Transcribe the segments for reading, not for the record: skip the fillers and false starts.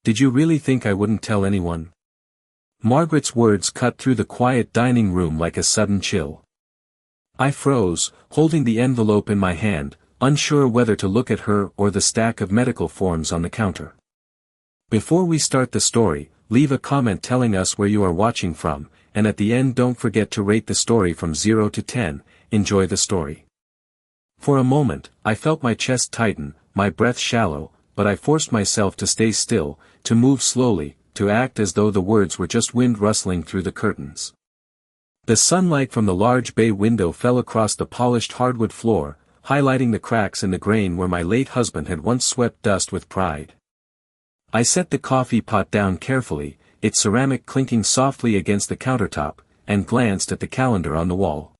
Did you really think I wouldn't tell anyone? Margaret's words cut through the quiet dining room like a sudden chill. I froze, holding the envelope in my hand, unsure whether to look at her or the stack of medical forms on the counter. Before we start the story, leave a comment telling us where you are watching from, and at the end don't forget to rate the story from 0 to 10, enjoy the story. For a moment, I felt my chest tighten, my breath shallow, but I forced myself to stay still, to move slowly, to act as though the words were just wind rustling through the curtains. The sunlight from the large bay window fell across the polished hardwood floor, highlighting the cracks in the grain where my late husband had once swept dust with pride. I set the coffee pot down carefully, its ceramic clinking softly against the countertop, and glanced at the calendar on the wall.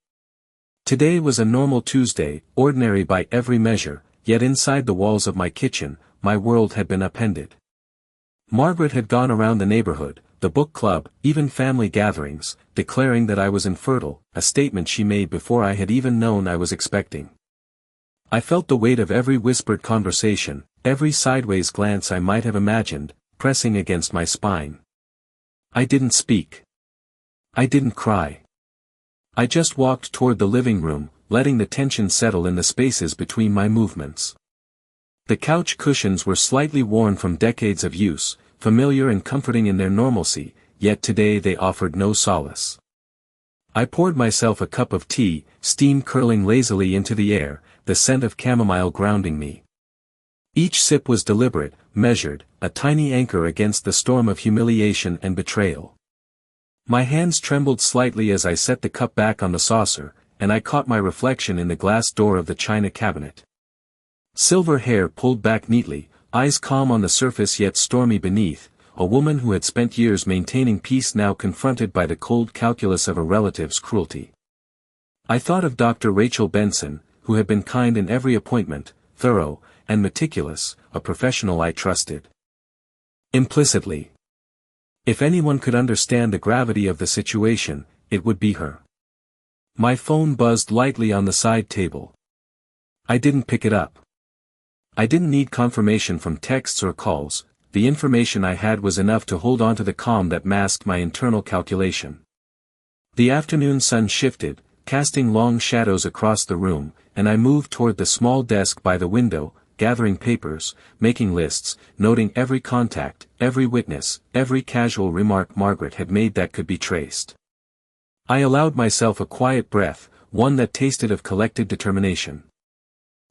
Today was a normal Tuesday, ordinary by every measure, yet inside the walls of my kitchen, my world had been upended. Margaret had gone around the neighborhood, the book club, even family gatherings, declaring that I was infertile, a statement she made before I had even known I was expecting. I felt the weight of every whispered conversation, every sideways glance I might have imagined, pressing against my spine. I didn't speak. I didn't cry. I just walked toward the living room, letting the tension settle in the spaces between my movements. The couch cushions were slightly worn from decades of use, familiar and comforting in their normalcy, yet today they offered no solace. I poured myself a cup of tea, steam curling lazily into the air, the scent of chamomile grounding me. Each sip was deliberate, measured, a tiny anchor against the storm of humiliation and betrayal. My hands trembled slightly as I set the cup back on the saucer, and I caught my reflection in the glass door of the china cabinet. Silver hair pulled back neatly, eyes calm on the surface yet stormy beneath, a woman who had spent years maintaining peace now confronted by the cold calculus of a relative's cruelty. I thought of Dr. Rachel Benson, who had been kind in every appointment, thorough, and meticulous, a professional I trusted. Implicitly. If anyone could understand the gravity of the situation, it would be her. My phone buzzed lightly on the side table. I didn't pick it up. I didn't need confirmation from texts or calls, the information I had was enough to hold on to the calm that masked my internal calculation. The afternoon sun shifted, casting long shadows across the room, and I moved toward the small desk by the window, gathering papers, making lists, noting every contact, every witness, every casual remark Margaret had made that could be traced. I allowed myself a quiet breath, one that tasted of collected determination.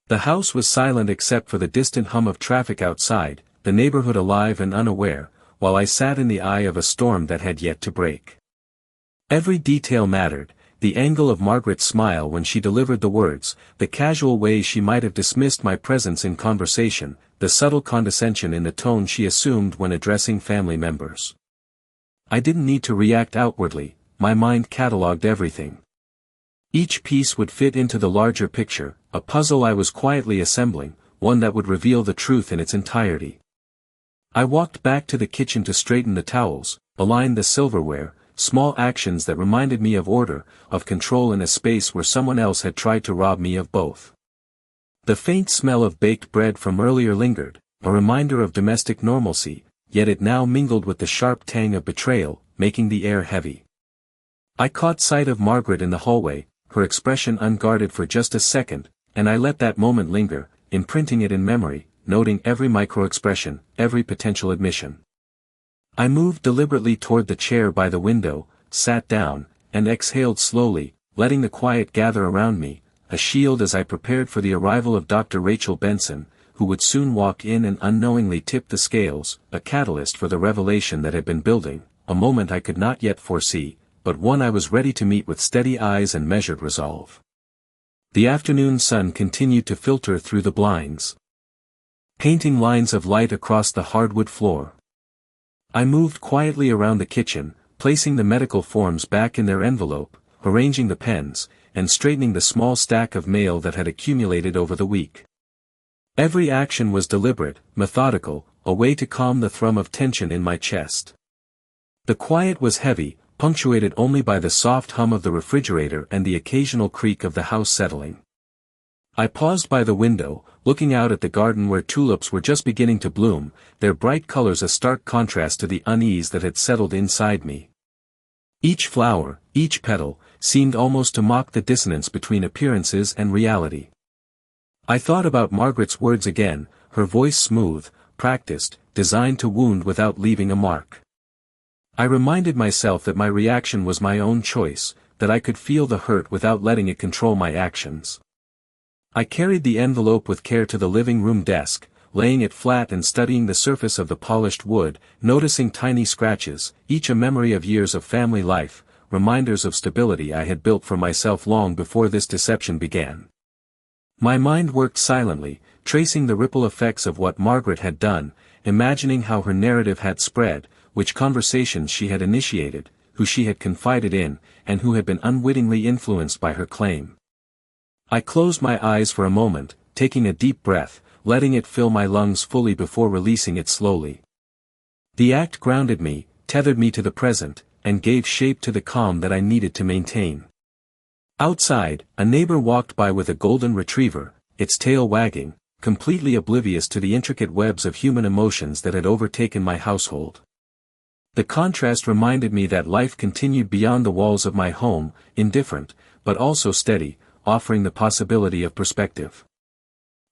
The house was silent except for the distant hum of traffic outside, the neighborhood alive and unaware, while I sat in the eye of a storm that had yet to break. Every detail mattered, the angle of Margaret's smile when she delivered the words, the casual way she might have dismissed my presence in conversation, the subtle condescension in the tone she assumed when addressing family members. I didn't need to react outwardly, my mind catalogued everything. Each piece would fit into the larger picture, a puzzle I was quietly assembling, one that would reveal the truth in its entirety. I walked back to the kitchen to straighten the towels, align the silverware, small actions that reminded me of order, of control in a space where someone else had tried to rob me of both. The faint smell of baked bread from earlier lingered, a reminder of domestic normalcy, yet it now mingled with the sharp tang of betrayal, making the air heavy. I caught sight of Margaret in the hallway, her expression unguarded for just a second, and I let that moment linger, imprinting it in memory, noting every micro-expression, every potential admission. I moved deliberately toward the chair by the window, sat down, and exhaled slowly, letting the quiet gather around me, a shield as I prepared for the arrival of Dr. Rachel Benson, who would soon walk in and unknowingly tip the scales, a catalyst for the revelation that had been building, a moment I could not yet foresee, but one I was ready to meet with steady eyes and measured resolve. The afternoon sun continued to filter through the blinds, painting lines of light across the hardwood floor. I moved quietly around the kitchen, placing the medical forms back in their envelope, arranging the pens, and straightening the small stack of mail that had accumulated over the week. Every action was deliberate, methodical, a way to calm the thrum of tension in my chest. The quiet was heavy, punctuated only by the soft hum of the refrigerator and the occasional creak of the house settling. I paused by the window, looking out at the garden where tulips were just beginning to bloom, their bright colors a stark contrast to the unease that had settled inside me. Each flower, each petal, seemed almost to mock the dissonance between appearances and reality. I thought about Margaret's words again, her voice smooth, practiced, designed to wound without leaving a mark. I reminded myself that my reaction was my own choice, that I could feel the hurt without letting it control my actions. I carried the envelope with care to the living room desk, laying it flat and studying the surface of the polished wood, noticing tiny scratches, each a memory of years of family life, reminders of stability I had built for myself long before this deception began. My mind worked silently, tracing the ripple effects of what Margaret had done, imagining how her narrative had spread, which conversations she had initiated, who she had confided in, and who had been unwittingly influenced by her claim. I closed my eyes for a moment, taking a deep breath, letting it fill my lungs fully before releasing it slowly. The act grounded me, tethered me to the present, and gave shape to the calm that I needed to maintain. Outside, a neighbor walked by with a golden retriever, its tail wagging, completely oblivious to the intricate webs of human emotions that had overtaken my household. The contrast reminded me that life continued beyond the walls of my home, indifferent, but also steady, offering the possibility of perspective.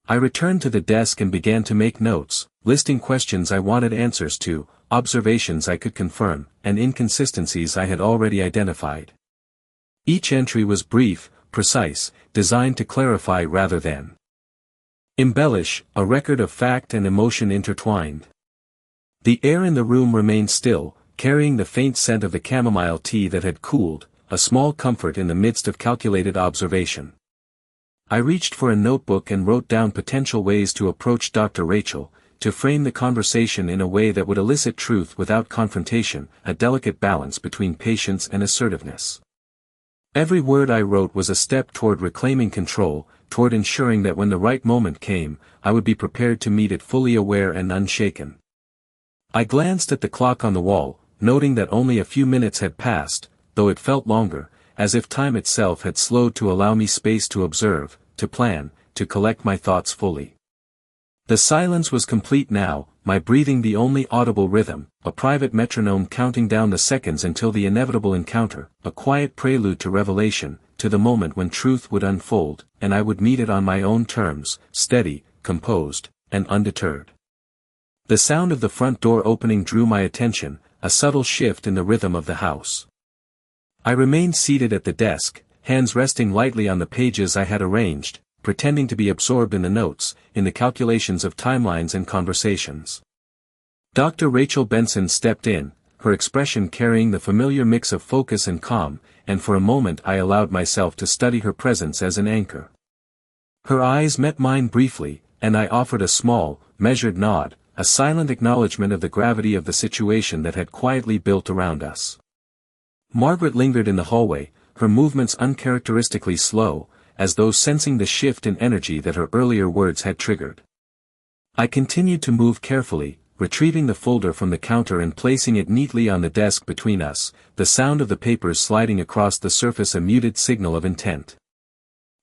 I returned to the desk and began to make notes, listing questions I wanted answers to, observations I could confirm, and inconsistencies I had already identified. Each entry was brief, precise, designed to clarify rather than embellish, a record of fact and emotion intertwined. The air in the room remained still, carrying the faint scent of the chamomile tea that had cooled, a small comfort in the midst of calculated observation. I reached for a notebook and wrote down potential ways to approach Dr. Rachel, to frame the conversation in a way that would elicit truth without confrontation, a delicate balance between patience and assertiveness. Every word I wrote was a step toward reclaiming control, toward ensuring that when the right moment came, I would be prepared to meet it fully aware and unshaken. I glanced at the clock on the wall, noting that only a few minutes had passed, though it felt longer, as if time itself had slowed to allow me space to observe, to plan, to collect my thoughts fully. The silence was complete now, my breathing the only audible rhythm, a private metronome counting down the seconds until the inevitable encounter, a quiet prelude to revelation, to the moment when truth would unfold, and I would meet it on my own terms, steady, composed, and undeterred. The sound of the front door opening drew my attention, a subtle shift in the rhythm of the house. I remained seated at the desk, hands resting lightly on the pages I had arranged, pretending to be absorbed in the notes, in the calculations of timelines and conversations. Dr. Rachel Benson stepped in, her expression carrying the familiar mix of focus and calm, and for a moment I allowed myself to study her presence as an anchor. Her eyes met mine briefly, and I offered a small, measured nod, a silent acknowledgement of the gravity of the situation that had quietly built around us. Margaret lingered in the hallway, her movements uncharacteristically slow, as though sensing the shift in energy that her earlier words had triggered. I continued to move carefully, retrieving the folder from the counter and placing it neatly on the desk between us, the sound of the papers sliding across the surface a muted signal of intent.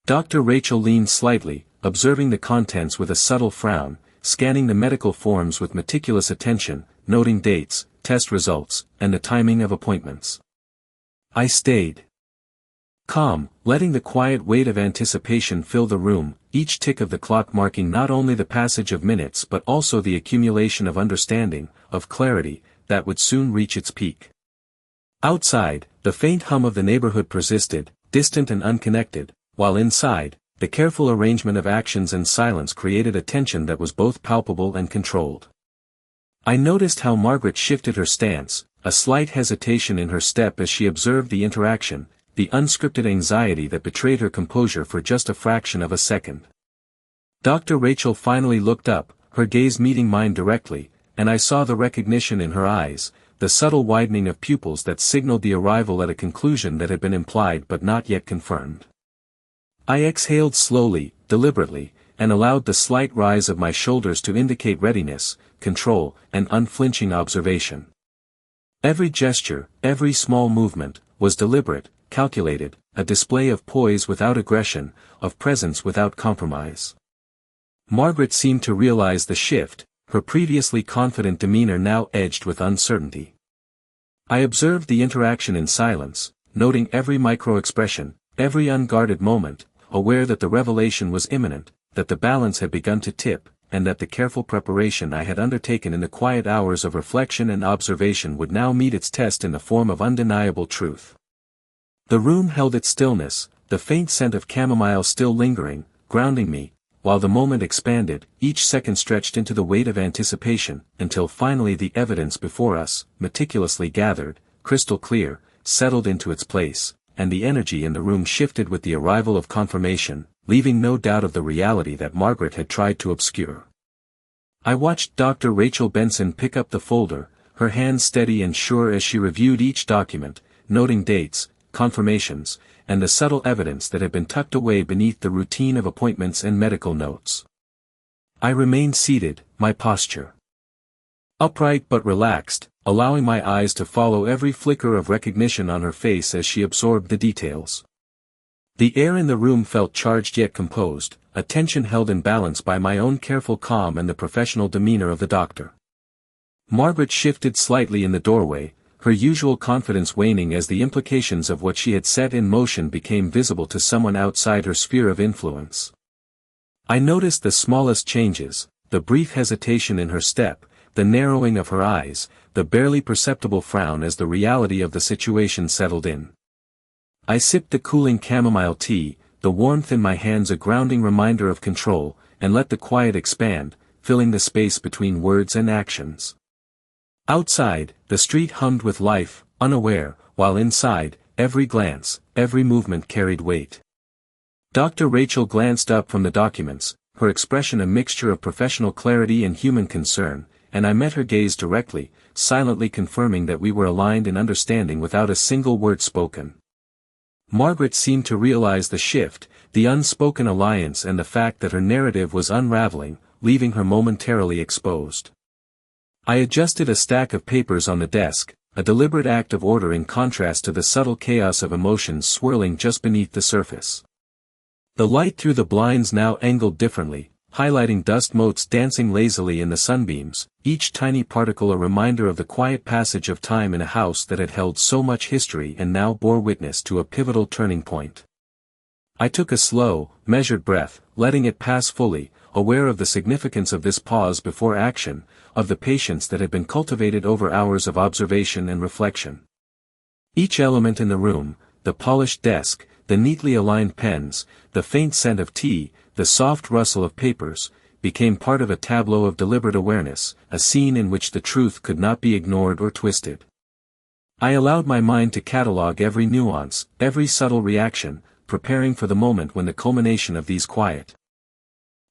Dr. Rachel leaned slightly, observing the contents with a subtle frown, scanning the medical forms with meticulous attention, noting dates, test results, and the timing of appointments. I stayed calm, letting the quiet weight of anticipation fill the room, each tick of the clock marking not only the passage of minutes but also the accumulation of understanding, of clarity, that would soon reach its peak. Outside, the faint hum of the neighborhood persisted, distant and unconnected, while inside, the careful arrangement of actions and silence created a tension that was both palpable and controlled. I noticed how Margaret shifted her stance, a slight hesitation in her step as she observed the interaction, the unscripted anxiety that betrayed her composure for just a fraction of a second. Dr. Rachel finally looked up, her gaze meeting mine directly, and I saw the recognition in her eyes, the subtle widening of pupils that signaled the arrival at a conclusion that had been implied but not yet confirmed. I exhaled slowly, deliberately, and allowed the slight rise of my shoulders to indicate readiness, control, and unflinching observation. Every gesture, every small movement, was deliberate, calculated, a display of poise without aggression, of presence without compromise. Margaret seemed to realize the shift, her previously confident demeanor now edged with uncertainty. I observed the interaction in silence, noting every micro-expression, every unguarded moment, aware that the revelation was imminent, that the balance had begun to tip, and that the careful preparation I had undertaken in the quiet hours of reflection and observation would now meet its test in the form of undeniable truth. The room held its stillness, the faint scent of chamomile still lingering, grounding me, while the moment expanded, each second stretched into the weight of anticipation, until finally the evidence before us, meticulously gathered, crystal clear, settled into its place, and the energy in the room shifted with the arrival of confirmation, leaving no doubt of the reality that Margaret had tried to obscure. I watched Dr. Rachel Benson pick up the folder, her hands steady and sure as she reviewed each document, noting dates, confirmations, and the subtle evidence that had been tucked away beneath the routine of appointments and medical notes. I remained seated, my posture upright but relaxed, allowing my eyes to follow every flicker of recognition on her face as she absorbed the details. The air in the room felt charged yet composed, a tension held in balance by my own careful calm and the professional demeanor of the doctor. Margaret shifted slightly in the doorway, her usual confidence waning as the implications of what she had set in motion became visible to someone outside her sphere of influence. I noticed the smallest changes, the brief hesitation in her step, the narrowing of her eyes, the barely perceptible frown as the reality of the situation settled in. I sipped the cooling chamomile tea, the warmth in my hands a grounding reminder of control, and let the quiet expand, filling the space between words and actions. Outside, the street hummed with life, unaware, while inside, every glance, every movement carried weight. Dr. Rachel glanced up from the documents, her expression a mixture of professional clarity and human concern, and I met her gaze directly, silently confirming that we were aligned in understanding without a single word spoken. Margaret seemed to realize the shift, the unspoken alliance and the fact that her narrative was unraveling, leaving her momentarily exposed. I adjusted a stack of papers on the desk, a deliberate act of order in contrast to the subtle chaos of emotions swirling just beneath the surface. The light through the blinds now angled differently, highlighting dust motes dancing lazily in the sunbeams, each tiny particle a reminder of the quiet passage of time in a house that had held so much history and now bore witness to a pivotal turning point. I took a slow, measured breath, letting it pass fully, aware of the significance of this pause before action, of the patience that had been cultivated over hours of observation and reflection. Each element in the room, the polished desk, the neatly aligned pens, the faint scent of tea, the soft rustle of papers, became part of a tableau of deliberate awareness, a scene in which the truth could not be ignored or twisted. I allowed my mind to catalogue every nuance, every subtle reaction, preparing for the moment when the culmination of these quiet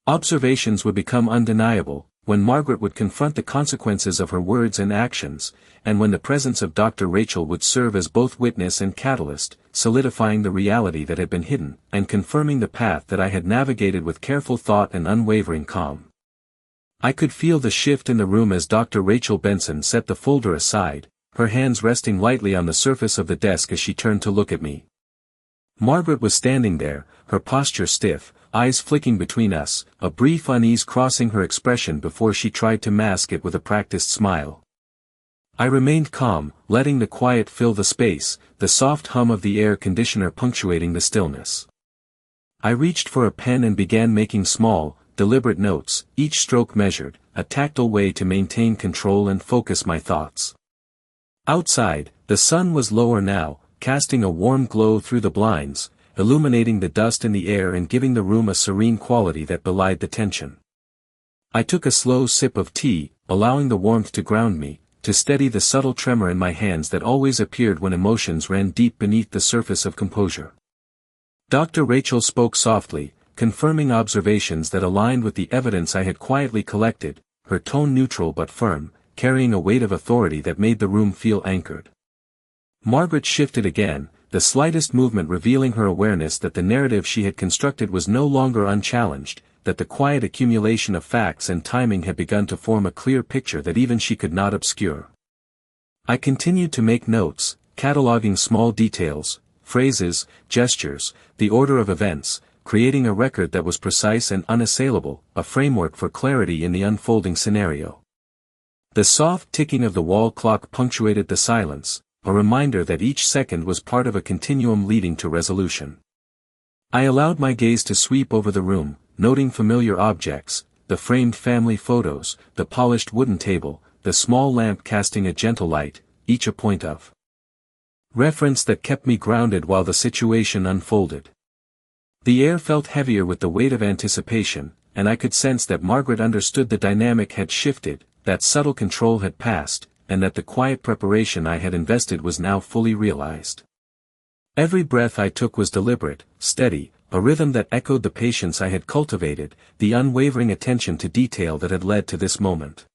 observations would become undeniable, when Margaret would confront the consequences of her words and actions, and when the presence of Dr. Rachel would serve as both witness and catalyst, solidifying the reality that had been hidden, and confirming the path that I had navigated with careful thought and unwavering calm. I could feel the shift in the room as Dr. Rachel Benson set the folder aside, her hands resting lightly on the surface of the desk as she turned to look at me. Margaret was standing there, her posture stiff, eyes flicking between us, a brief unease crossing her expression before she tried to mask it with a practiced smile. I remained calm, letting the quiet fill the space, the soft hum of the air conditioner punctuating the stillness. I reached for a pen and began making small, deliberate notes, each stroke measured, a tactile way to maintain control and focus my thoughts. Outside, the sun was lower now, casting a warm glow through the blinds, illuminating the dust in the air and giving the room a serene quality that belied the tension. I took a slow sip of tea, allowing the warmth to ground me, to steady the subtle tremor in my hands that always appeared when emotions ran deep beneath the surface of composure. Dr. Rachel spoke softly, confirming observations that aligned with the evidence I had quietly collected, her tone neutral but firm, carrying a weight of authority that made the room feel anchored. Margaret shifted again, the slightest movement revealing her awareness that the narrative she had constructed was no longer unchallenged, that the quiet accumulation of facts and timing had begun to form a clear picture that even she could not obscure. I continued to make notes, cataloging small details, phrases, gestures, the order of events, creating a record that was precise and unassailable, a framework for clarity in the unfolding scenario. The soft ticking of the wall clock punctuated the silence, a reminder that each second was part of a continuum leading to resolution. I allowed my gaze to sweep over the room, noting familiar objects, the framed family photos, the polished wooden table, the small lamp casting a gentle light, each a point of reference that kept me grounded while the situation unfolded. The air felt heavier with the weight of anticipation, and I could sense that Margaret understood the dynamic had shifted, that subtle control had passed, and that the quiet preparation I had invested was now fully realized. Every breath I took was deliberate, steady, a rhythm that echoed the patience I had cultivated, the unwavering attention to detail that had led to this moment.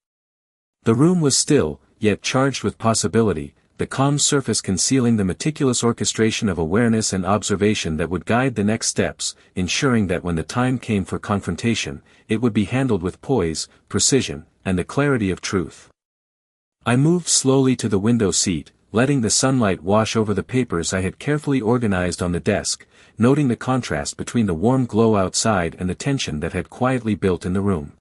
The room was still, yet charged with possibility, the calm surface concealing the meticulous orchestration of awareness and observation that would guide the next steps, ensuring that when the time came for confrontation, it would be handled with poise, precision, and the clarity of truth. I moved slowly to the window seat, letting the sunlight wash over the papers I had carefully organized on the desk, noting the contrast between the warm glow outside and the tension that had quietly built in the room.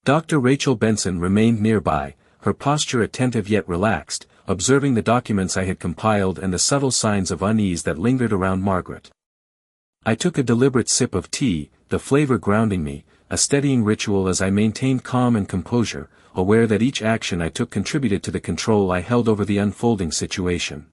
Dr. Rachel Benson remained nearby, her posture attentive yet relaxed, observing the documents I had compiled and the subtle signs of unease that lingered around Margaret. I took a deliberate sip of tea, the flavor grounding me, a steadying ritual as I maintained calm and composure, aware that each action I took contributed to the control I held over the unfolding situation.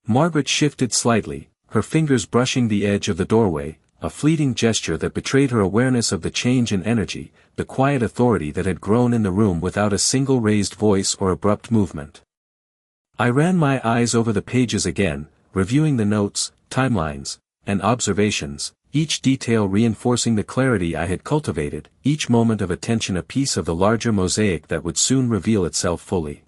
Margaret shifted slightly, her fingers brushing the edge of the doorway, a fleeting gesture that betrayed her awareness of the change in energy, the quiet authority that had grown in the room without a single raised voice or abrupt movement. I ran my eyes over the pages again, reviewing the notes, timelines, and observations, each detail reinforcing the clarity I had cultivated, each moment of attention a piece of the larger mosaic that would soon reveal itself fully.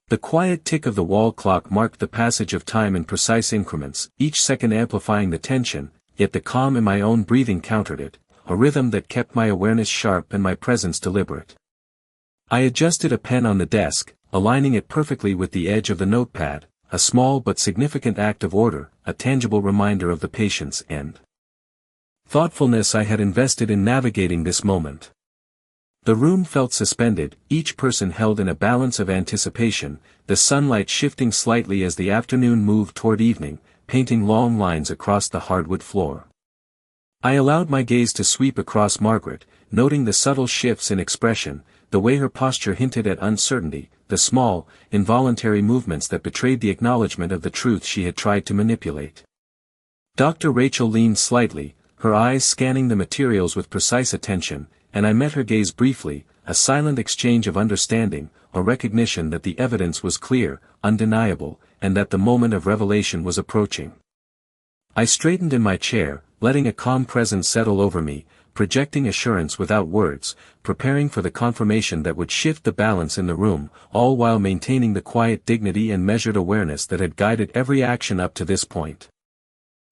The quiet tick of the wall clock marked the passage of time in precise increments, each second amplifying the tension, yet the calm in my own breathing countered it, a rhythm that kept my awareness sharp and my presence deliberate. I adjusted a pen on the desk, aligning it perfectly with the edge of the notepad, a small but significant act of order, a tangible reminder of the patience and thoughtfulness I had invested in navigating this moment. The room felt suspended, each person held in a balance of anticipation, the sunlight shifting slightly as the afternoon moved toward evening, painting long lines across the hardwood floor. I allowed my gaze to sweep across Margaret, noting the subtle shifts in expression, the way her posture hinted at uncertainty, the small, involuntary movements that betrayed the acknowledgement of the truth she had tried to manipulate. Dr. Rachel leaned slightly, her eyes scanning the materials with precise attention, and I met her gaze briefly, a silent exchange of understanding, a recognition that the evidence was clear, undeniable, and that the moment of revelation was approaching. I straightened in my chair, letting a calm presence settle over me, projecting assurance without words, preparing for the confirmation that would shift the balance in the room, all while maintaining the quiet dignity and measured awareness that had guided every action up to this point.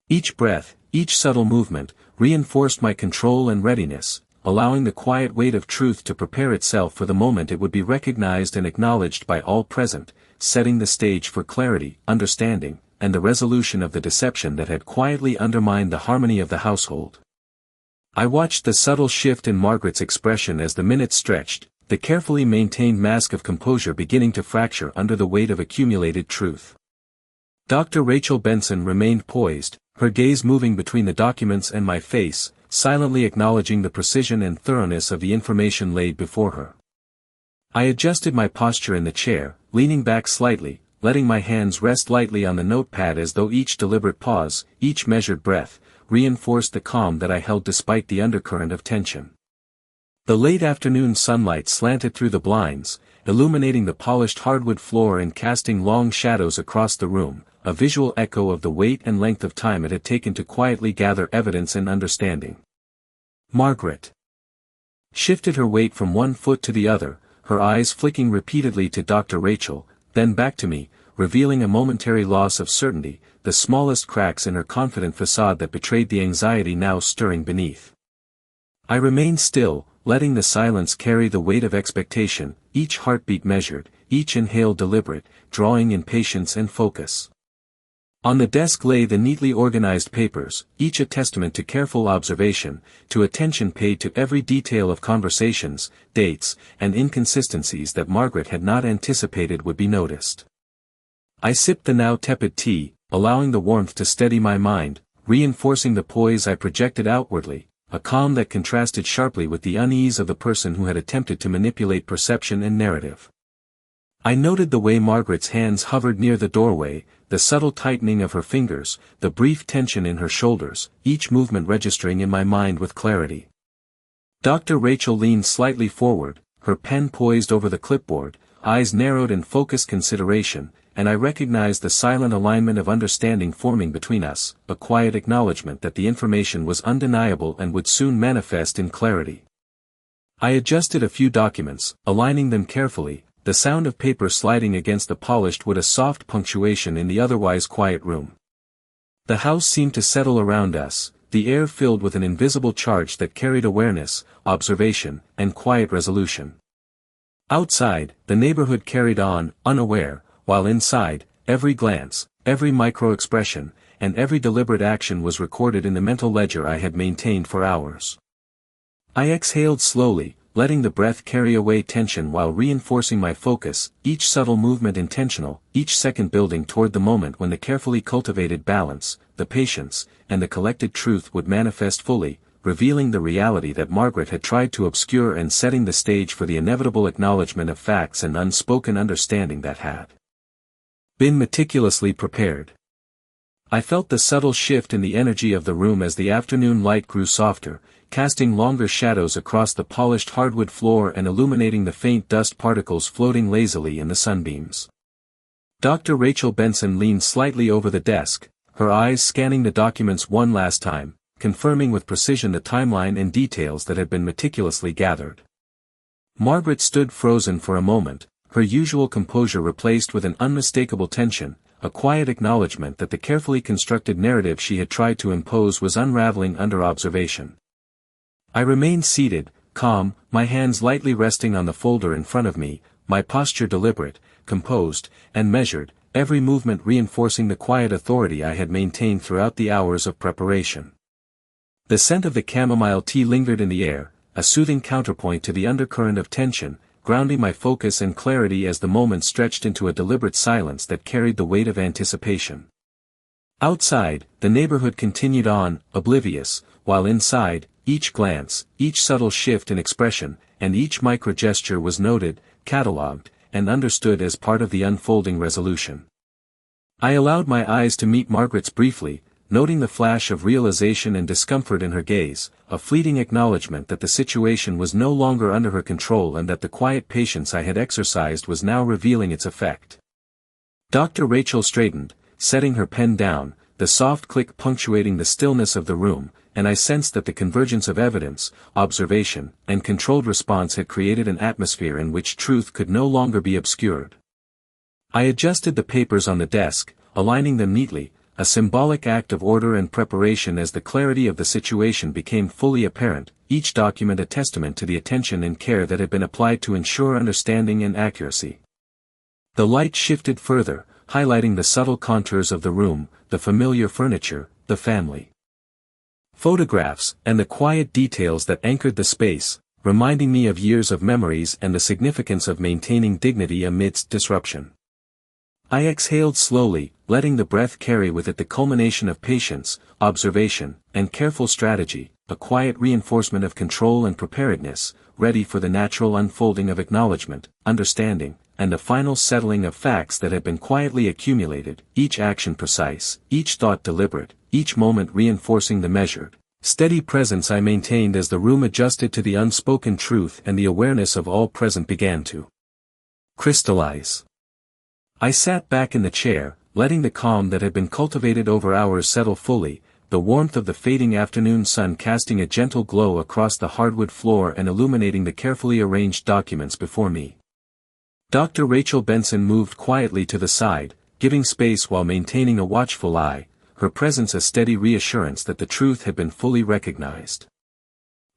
Each breath, each subtle movement, reinforced my control and readiness, allowing the quiet weight of truth to prepare itself for the moment it would be recognized and acknowledged by all present, setting the stage for clarity, understanding, and the resolution of the deception that had quietly undermined the harmony of the household. I watched the subtle shift in Margaret's expression as the minutes stretched, the carefully maintained mask of composure beginning to fracture under the weight of accumulated truth. Dr. Rachel Benson remained poised, her gaze moving between the documents and my face, silently acknowledging the precision and thoroughness of the information laid before her. I adjusted my posture in the chair, leaning back slightly, letting my hands rest lightly on the notepad as though each deliberate pause, each measured breath, reinforced the calm that I held despite the undercurrent of tension. The late afternoon sunlight slanted through the blinds, illuminating the polished hardwood floor and casting long shadows across the room, a visual echo of the weight and length of time it had taken to quietly gather evidence and understanding. Margaret shifted her weight from one foot to the other, her eyes flicking repeatedly to Dr. Rachel, then back to me, revealing a momentary loss of certainty, the smallest cracks in her confident facade that betrayed the anxiety now stirring beneath. I remained still, letting the silence carry the weight of expectation, each heartbeat measured, each inhale deliberate, drawing in patience and focus. On the desk lay the neatly organized papers, each a testament to careful observation, to attention paid to every detail of conversations, dates, and inconsistencies that Margaret had not anticipated would be noticed. I sipped the now tepid tea, allowing the warmth to steady my mind, reinforcing the poise I projected outwardly, a calm that contrasted sharply with the unease of the person who had attempted to manipulate perception and narrative. I noted the way Margaret's hands hovered near the doorway, the subtle tightening of her fingers, the brief tension in her shoulders, each movement registering in my mind with clarity. Dr. Rachel leaned slightly forward, her pen poised over the clipboard, eyes narrowed in focused consideration, and I recognized the silent alignment of understanding forming between us, a quiet acknowledgement that the information was undeniable and would soon manifest in clarity. I adjusted a few documents, aligning them carefully, the sound of paper sliding against the polished wood a soft punctuation in the otherwise quiet room. The house seemed to settle around us, the air filled with an invisible charge that carried awareness, observation, and quiet resolution. Outside, the neighborhood carried on, unaware, while inside, every glance, every micro-expression, and every deliberate action was recorded in the mental ledger I had maintained for hours. I exhaled slowly, letting the breath carry away tension while reinforcing my focus, each subtle movement intentional, each second building toward the moment when the carefully cultivated balance, the patience, and the collected truth would manifest fully, revealing the reality that Margaret had tried to obscure and setting the stage for the inevitable acknowledgement of facts and unspoken understanding that had been meticulously prepared. I felt the subtle shift in the energy of the room as the afternoon light grew softer, casting longer shadows across the polished hardwood floor and illuminating the faint dust particles floating lazily in the sunbeams. Dr. Rachel Benson leaned slightly over the desk, her eyes scanning the documents one last time, confirming with precision the timeline and details that had been meticulously gathered. Margaret stood frozen for a moment, her usual composure replaced with an unmistakable tension, a quiet acknowledgement that the carefully constructed narrative she had tried to impose was unraveling under observation. I remained seated, calm, my hands lightly resting on the folder in front of me, my posture deliberate, composed, and measured, every movement reinforcing the quiet authority I had maintained throughout the hours of preparation. The scent of the chamomile tea lingered in the air, a soothing counterpoint to the undercurrent of tension, grounding my focus and clarity as the moment stretched into a deliberate silence that carried the weight of anticipation. Outside, the neighborhood continued on, oblivious, while inside, each glance, each subtle shift in expression, and each micro-gesture was noted, catalogued, and understood as part of the unfolding resolution. I allowed my eyes to meet Margaret's briefly, noting the flash of realization and discomfort in her gaze, a fleeting acknowledgement that the situation was no longer under her control and that the quiet patience I had exercised was now revealing its effect. Dr. Rachel straightened, setting her pen down, the soft click punctuating the stillness of the room, and I sensed that the convergence of evidence, observation, and controlled response had created an atmosphere in which truth could no longer be obscured. I adjusted the papers on the desk, aligning them neatly, a symbolic act of order and preparation as the clarity of the situation became fully apparent, each document a testament to the attention and care that had been applied to ensure understanding and accuracy. The light shifted further, highlighting the subtle contours of the room, the familiar furniture, the family photographs, and the quiet details that anchored the space, reminding me of years of memories and the significance of maintaining dignity amidst disruption. I exhaled slowly, letting the breath carry with it the culmination of patience, observation, and careful strategy, a quiet reinforcement of control and preparedness, ready for the natural unfolding of acknowledgement, understanding, and the final settling of facts that had been quietly accumulated, each action precise, each thought deliberate, each moment reinforcing the measured, steady presence I maintained as the room adjusted to the unspoken truth and the awareness of all present began to crystallize. I sat back in the chair, letting the calm that had been cultivated over hours settle fully, the warmth of the fading afternoon sun casting a gentle glow across the hardwood floor and illuminating the carefully arranged documents before me. Dr. Rachel Benson moved quietly to the side, giving space while maintaining a watchful eye, her presence a steady reassurance that the truth had been fully recognized.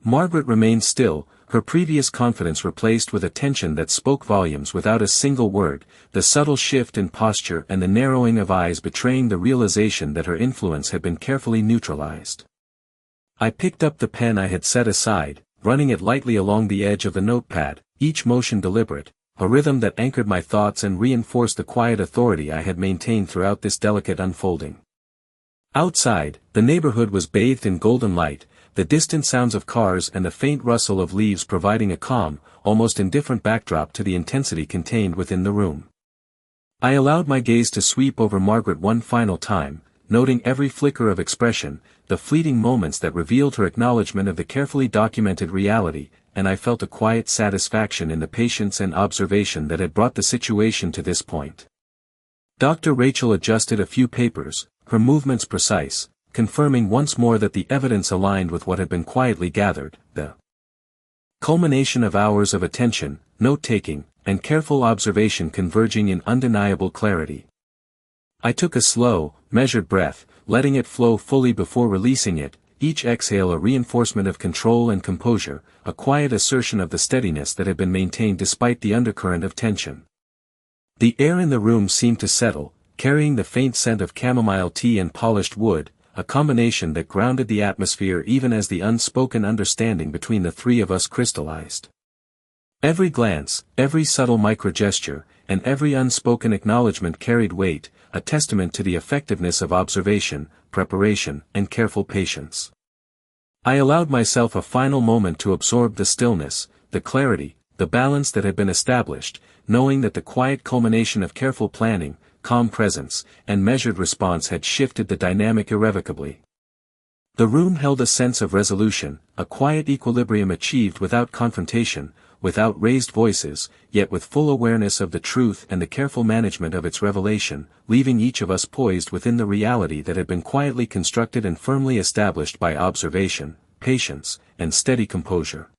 Margaret remained still, her previous confidence replaced with a tension that spoke volumes without a single word, the subtle shift in posture and the narrowing of eyes betraying the realization that her influence had been carefully neutralized. I picked up the pen I had set aside, running it lightly along the edge of the notepad, each motion deliberate, a rhythm that anchored my thoughts and reinforced the quiet authority I had maintained throughout this delicate unfolding. Outside, the neighborhood was bathed in golden light, the distant sounds of cars and the faint rustle of leaves providing a calm, almost indifferent backdrop to the intensity contained within the room. I allowed my gaze to sweep over Margaret one final time, noting every flicker of expression, the fleeting moments that revealed her acknowledgement of the carefully documented reality, and I felt a quiet satisfaction in the patience and observation that had brought the situation to this point. Dr. Rachel adjusted a few papers, her movements precise, confirming once more that the evidence aligned with what had been quietly gathered, the culmination of hours of attention, note-taking, and careful observation converging in undeniable clarity. I took a slow, measured breath, letting it flow fully before releasing it, each exhale a reinforcement of control and composure, a quiet assertion of the steadiness that had been maintained despite the undercurrent of tension. The air in the room seemed to settle, carrying the faint scent of chamomile tea and polished wood, a combination that grounded the atmosphere even as the unspoken understanding between the three of us crystallized. Every glance, every subtle microgesture, and every unspoken acknowledgement carried weight, a testament to the effectiveness of observation, preparation, and careful patience. I allowed myself a final moment to absorb the stillness, the clarity, the balance that had been established, knowing that the quiet culmination of careful planning, calm presence, and measured response had shifted the dynamic irrevocably. The room held a sense of resolution, a quiet equilibrium achieved without confrontation, without raised voices, yet with full awareness of the truth and the careful management of its revelation, leaving each of us poised within the reality that had been quietly constructed and firmly established by observation, patience, and steady composure.